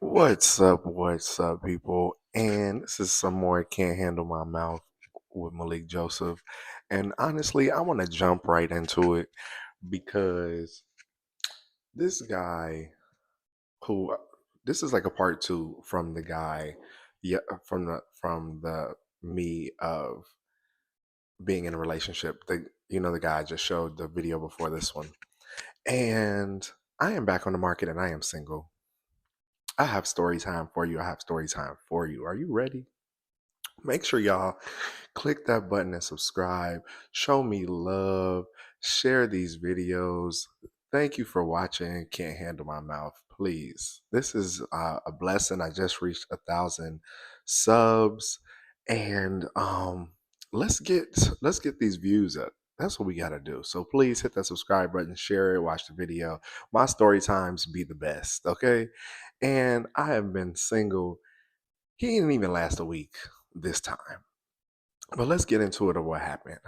What's up, people? And this is some more Can't Handle My Mouth with Malik Joseph. And honestly, I want to jump right into it because this guy who this is like a part two from the guy, yeah, from the me of being in a relationship. The guy I just showed the video before this one. And I am back on the market and I am single. I have story time for you. I have story time for you. Are you ready? Make sure y'all click that button and subscribe. Show me love. Share these videos. Thank you for watching. Can't handle my mouth. Please. This is a blessing. I just reached 1,000 subs, and let's get these views up. That's what we gotta do. So please hit that subscribe button, share it, watch the video. My story times be the best, okay? And I have been single. He didn't even last a week this time. But let's get into it of what happened.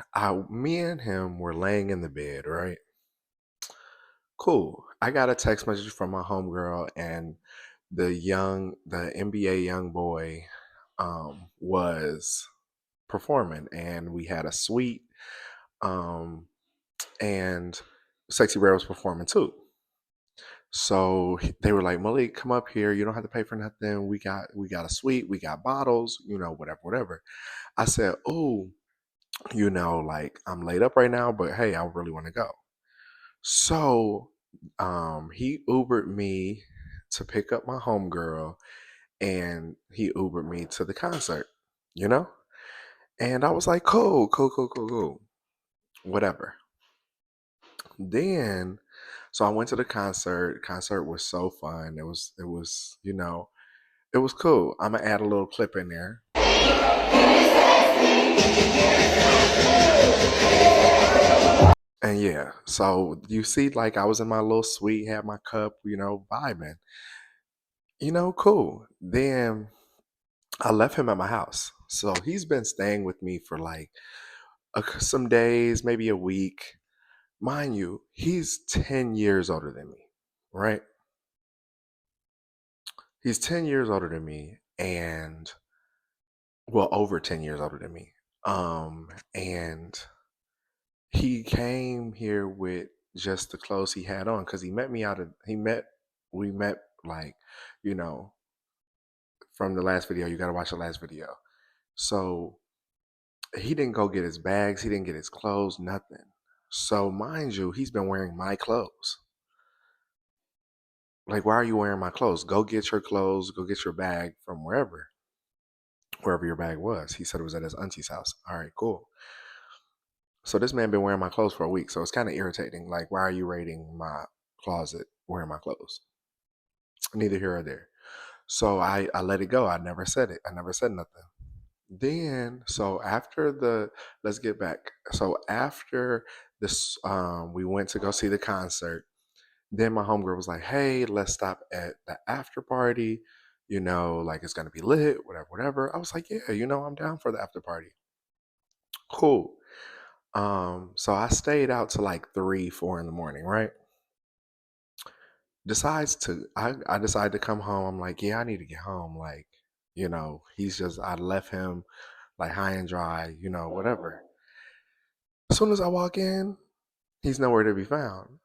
Me and him were laying in the bed, right? Cool. I got a text message from my homegirl, and the NBA young boy, was performing, and we had a suite, um, and Sexy Red was performing too. So they were like, Malik, come up here. You don't have to pay for nothing. We got a suite. We got bottles. Whatever, whatever. I said, oh, like I'm laid up right now, but hey, I really want to go. So he Ubered me to pick up my homegirl, and he Ubered me to the concert, you know? And I was like, cool, cool, cool, cool, cool. Whatever. Then so I went to the concert. Concert was so fun. It was cool. I'm gonna add a little clip in there. And yeah, so you see, like I was in my little suite, had my cup, vibing. Cool. Then I left him at my house. So he's been staying with me for like some days, maybe a week. Mind you, he's 10 years older than me, right? He's 10 years older than me, and well, over 10 years older than me. And he came here with just the clothes he had on because we met like, you know, from the last video. You got to watch the last video. So he didn't go get his bags, he didn't get his clothes, nothing. So mind you, he's been wearing my clothes. Like, why are you wearing my clothes? Go get your clothes, go get your bag from wherever your bag was. He said it was at his auntie's house. All right, cool. So this man been wearing my clothes for a week, so it's kind of irritating. Like, why are you raiding my closet wearing my clothes? Neither here or there. So I let it go. I never said it. I never said nothing. Then, so after the, let's get back. So after this, we went to go see the concert. Then my homegirl was like, "Hey, let's stop at the after party. Like it's gonna be lit, whatever, whatever." I was like, "Yeah, I'm down for the after party. Cool." So I stayed out to like 3, 4 in the morning, right? I decided to come home. I'm like, yeah, I need to get home. Like, I left him like high and dry, whatever. As soon as I walk in, he's nowhere to be found.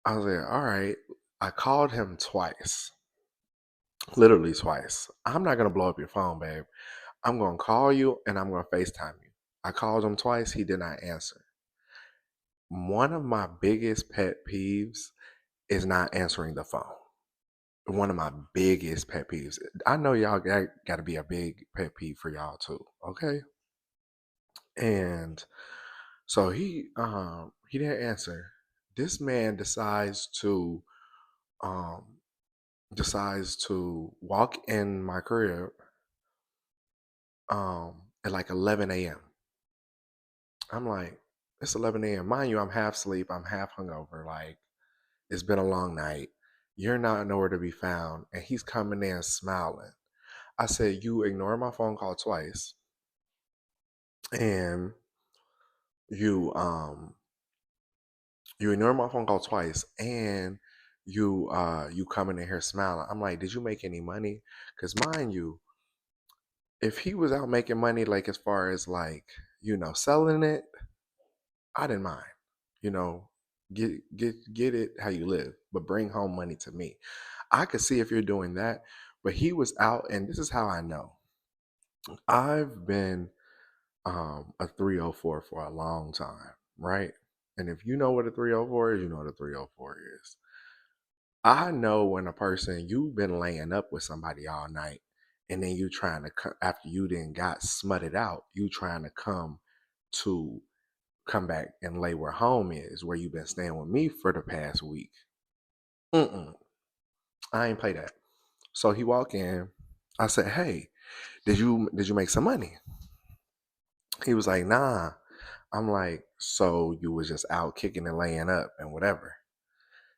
I was like, all right. I called him twice, literally twice. I'm not going to blow up your phone, babe. I'm going to call you and I'm going to FaceTime you. I called him twice. He did not answer. One of my biggest pet peeves is not answering the phone. One of my biggest pet peeves. I know y'all got to be a big pet peeve for y'all too. Okay. And so he didn't answer. This man um decides to walk in my crib at like 11 a.m. I'm like, it's 11 a.m. Mind you, I'm half asleep, I'm half hungover, like it's been a long night. You're not nowhere to be found, and he's coming in smiling. I said, you ignore my phone call twice, and you you ignore my phone call twice, and you coming in here smiling. I'm like, did you make any money? Because mind you, if he was out making money, like as far as like, selling it, I didn't mind. You know, get it how you live, but bring home money to me. I could see if you're doing that, but he was out, and this is how I know. I've been a 304 for a long time, right? And if you know what a 304 is, you know what a 304 is. I know when a person you've been laying up with somebody all night, and then you trying to after you then got smutted out, you trying to to come back and lay where home is, where you've been staying with me for the past week. Mm-mm, I ain't play that. So he walk in. I said, "Hey, did you make some money?" He was like, "Nah." I'm like, "So you was just out kicking and laying up and whatever."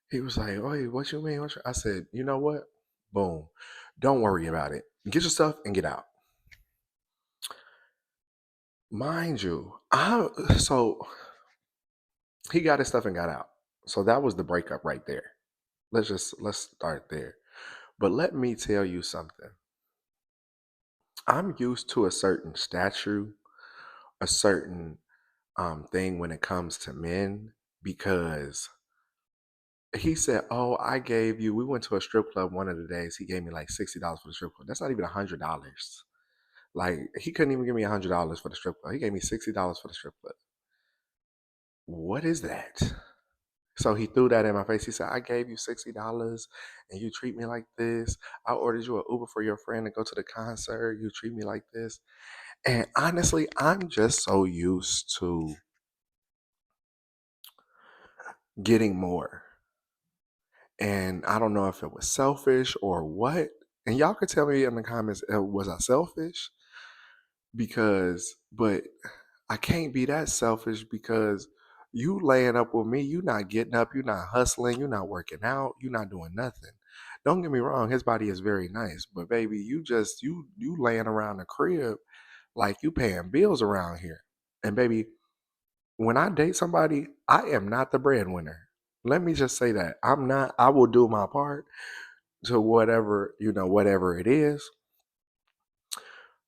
He was like, "Oh, what you mean?" I said, "You know what? Boom. Don't worry about it. Get your stuff and get out." Mind you, I so he got his stuff and got out. So that was the breakup right there. Let's start there. But let me tell you something. I'm used to a certain statue, a certain thing when it comes to men, because he said, "Oh, I gave you." We went to a strip club one of the days. He gave me like $60 for the strip club. That's not even $100. Like he couldn't even give me $100 for the strip club. He gave me $60 for the strip club. What is that? So he threw that in my face. He said, "I gave you $60 and you treat me like this. I ordered you an Uber for your friend to go to the concert. You treat me like this." And honestly, I'm just so used to getting more. And I don't know if it was selfish or what. And y'all could tell me in the comments, was I selfish? But I can't be that selfish because you laying up with me, you not getting up, you not hustling, you not working out, you not doing nothing. Don't get me wrong, his body is very nice, but baby, you laying around the crib like you paying bills around here. And baby, when I date somebody, I am not the breadwinner. Let me just say that. I'm not. I will do my part to whatever, whatever it is.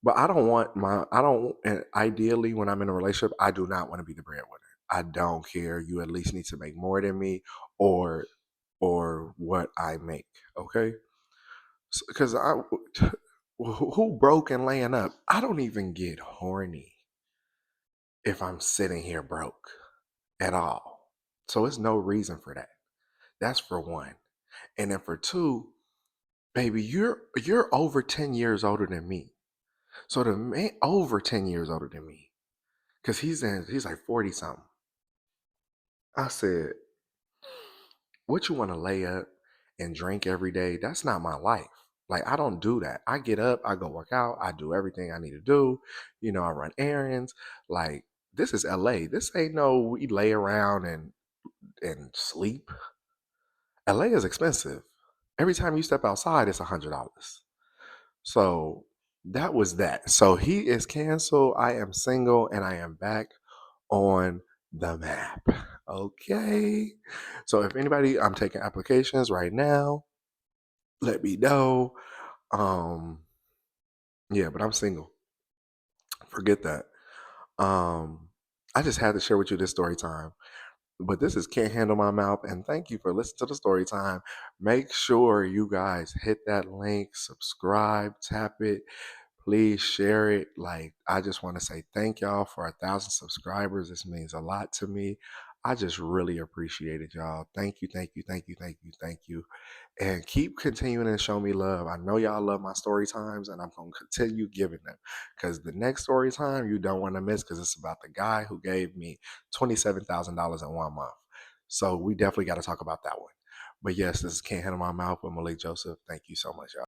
But I don't, and ideally, when I'm in a relationship, I do not want to be the breadwinner. I don't care. You at least need to make more than me, or, or what I make. Okay. Because who broke and laying up? I don't even get horny if I'm sitting here broke at all. So it's no reason for that. That's for one. And then for two, baby, you're over 10 years older than me. So the man over 10 years older than me. Cause he's like 40 something. I said, "What you want to lay up and drink every day? That's not my life. Like I don't do that. I get up, I go work out, I do everything I need to do. I run errands. Like this is LA. This ain't no we lay around and sleep. LA is expensive. Every time you step outside, it's $100. So that was that. So he is canceled. I am single and I am back on the map. Okay. So if anybody, I'm taking applications right now. Let me know. Um, yeah, but I'm single. Forget that. Um, I just had to share with you this story time. But this is Can't Handle My Mouth, and thank you for listening to the story time. Make sure you guys hit that link, subscribe, tap it, please share it. Like, I just want to say thank y'all for 1,000 subscribers. This means a lot to me. I just really appreciate it, y'all. Thank you, thank you, thank you, thank you, thank you. And keep continuing to show me love. I know y'all love my story times, and I'm going to continue giving them because the next story time you don't want to miss because it's about the guy who gave me $27,000 in 1 month. So we definitely got to talk about that one. But yes, this is Can't Handle My Mouth with Malik Joseph. Thank you so much, y'all.